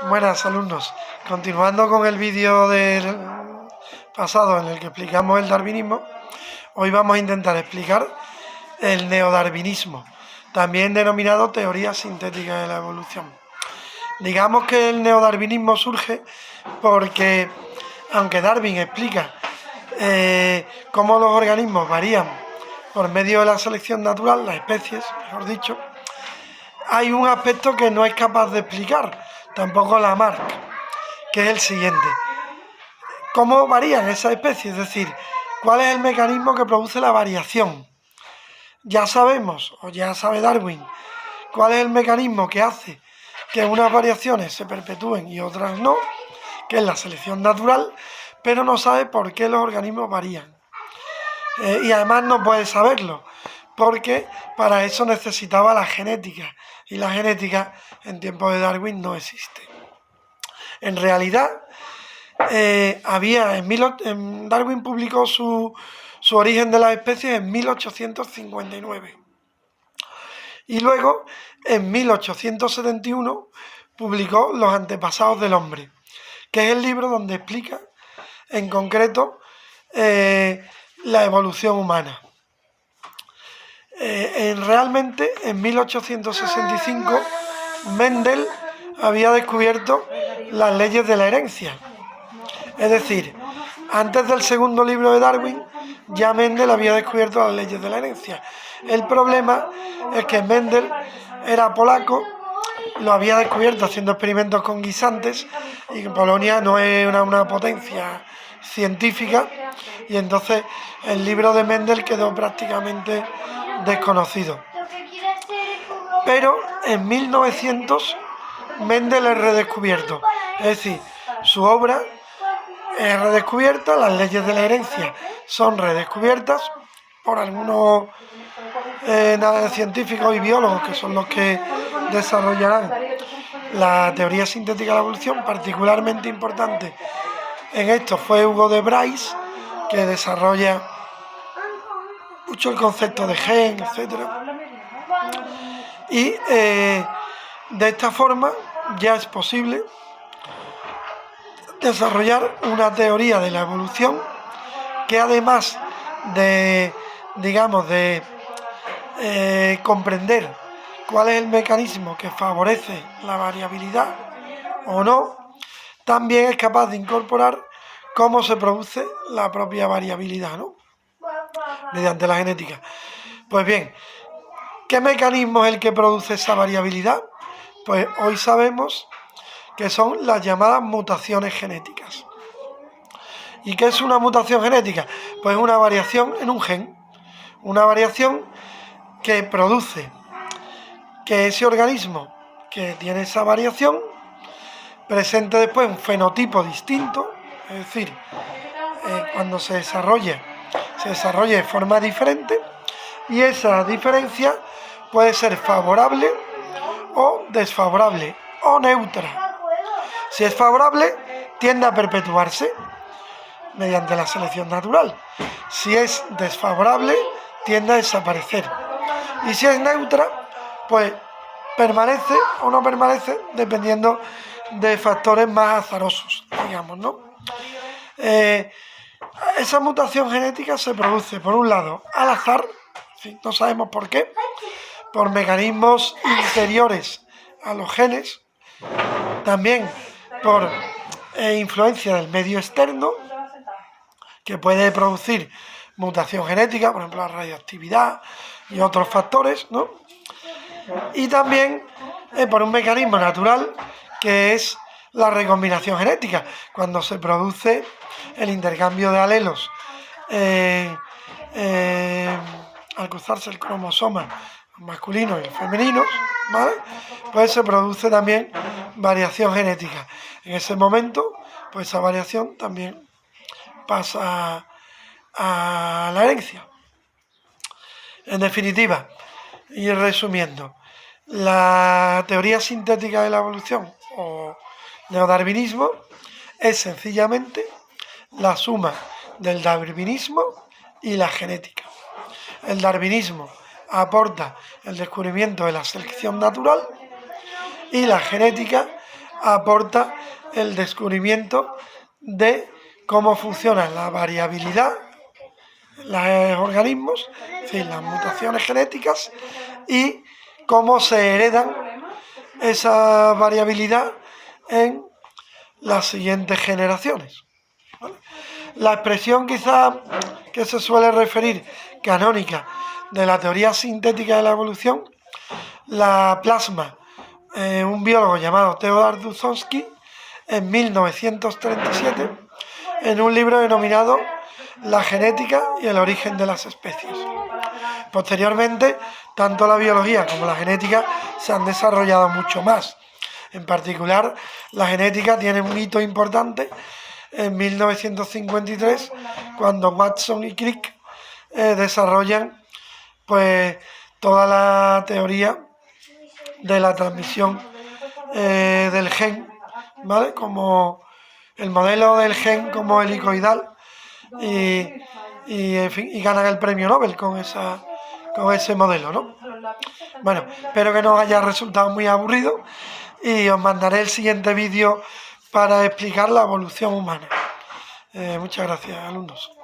Buenas alumnos, continuando con el vídeo del pasado en el que explicamos el darwinismo, hoy vamos a intentar explicar el neodarwinismo, también denominado teoría sintética de la evolución. Digamos que el neodarwinismo surge porque, aunque Darwin explica cómo los organismos varían por medio de la selección natural, las especies, mejor dicho, hay un aspecto que no es capaz de explicar, tampoco Lamarck, que es el siguiente. ¿Cómo varían esas especies? Es decir, ¿cuál es el mecanismo que produce la variación? Ya sabemos, o ya sabe Darwin, cuál es el mecanismo que hace que unas variaciones se perpetúen y otras no, que es la selección natural, pero no sabe por qué los organismos varían. Y además no puede saberlo, porque para eso necesitaba la genética, y la genética en tiempos de Darwin no existe. En realidad, Darwin publicó su origen de las especies en 1859. Y luego, en 1871, publicó Los antepasados del hombre, que es el libro donde explica, en concreto, la evolución humana. Realmente, en 1865, Mendel había descubierto las leyes de la herencia. Es decir, antes del segundo libro de Darwin, ya Mendel había descubierto las leyes de la herencia. El problema es que Mendel era polaco, lo había descubierto haciendo experimentos con guisantes, y Polonia no es una potencia científica, y entonces el libro de Mendel quedó prácticamente desconocido. Pero en 1900 Mendel es redescubierto, es decir, su obra es redescubierta, las leyes de la herencia son redescubiertas por algunos científicos y biólogos, que son los que desarrollarán la teoría sintética de la evolución. Particularmente importante en esto fue Hugo de Bryce, que desarrolla mucho el concepto de gen, etc. Y de esta forma ya es posible desarrollar una teoría de la evolución que, además de, comprender cuál es el mecanismo que favorece la variabilidad o no, también es capaz de incorporar cómo se produce la propia variabilidad, ¿no?, mediante la genética. Pues bien, ¿qué mecanismo es el que produce esa variabilidad? Pues hoy sabemos que son las llamadas mutaciones genéticas. ¿Y qué es una mutación genética? Pues una variación en un gen, una variación que produce que ese organismo que tiene esa variación presente después un fenotipo distinto, es decir, cuando se desarrolle de forma diferente, y esa diferencia puede ser favorable o desfavorable o neutra. Si es favorable, tiende a perpetuarse mediante la selección natural. Si es desfavorable, tiende a desaparecer. Y si es neutra, pues permanece o no permanece dependiendo de factores más azarosos, digamos, ¿no? Esa mutación genética se produce, por un lado, al azar, no sabemos por qué, por mecanismos interiores a los genes, también por influencia del medio externo, que puede producir mutación genética, por ejemplo la radioactividad y otros factores, ¿no? Y también por un mecanismo natural, que es la recombinación genética, cuando se produce el intercambio de alelos al cruzarse el cromosoma masculino y femenino, ¿vale? Pues se produce también variación genética. En ese momento, pues esa variación también pasa a la herencia. En definitiva, y resumiendo, la teoría sintética de la evolución o neodarwinismo es sencillamente la suma del darwinismo y la genética. El darwinismo aporta el descubrimiento de la selección natural y la genética aporta el descubrimiento de cómo funciona la variabilidad en los organismos, es decir, las mutaciones genéticas, y cómo se heredan esa variabilidad en las siguientes generaciones. ¿Vale? La expresión quizá que se suele referir canónica de la teoría sintética de la evolución la plasma un biólogo llamado Theodor Dusovsky en 1937 en un libro denominado La genética y el origen de las especies. Posteriormente, tanto la biología como la genética se han desarrollado mucho más. En particular, la genética tiene un hito importante en 1953, cuando Watson y Crick desarrollan pues toda la teoría de la transmisión del gen, ¿vale? Como el modelo del gen como helicoidal en fin, y ganan el premio Nobel con ese modelo, ¿no? Bueno, espero que no os haya resultado muy aburrido y os mandaré el siguiente vídeo para explicar la evolución humana. Muchas gracias, alumnos.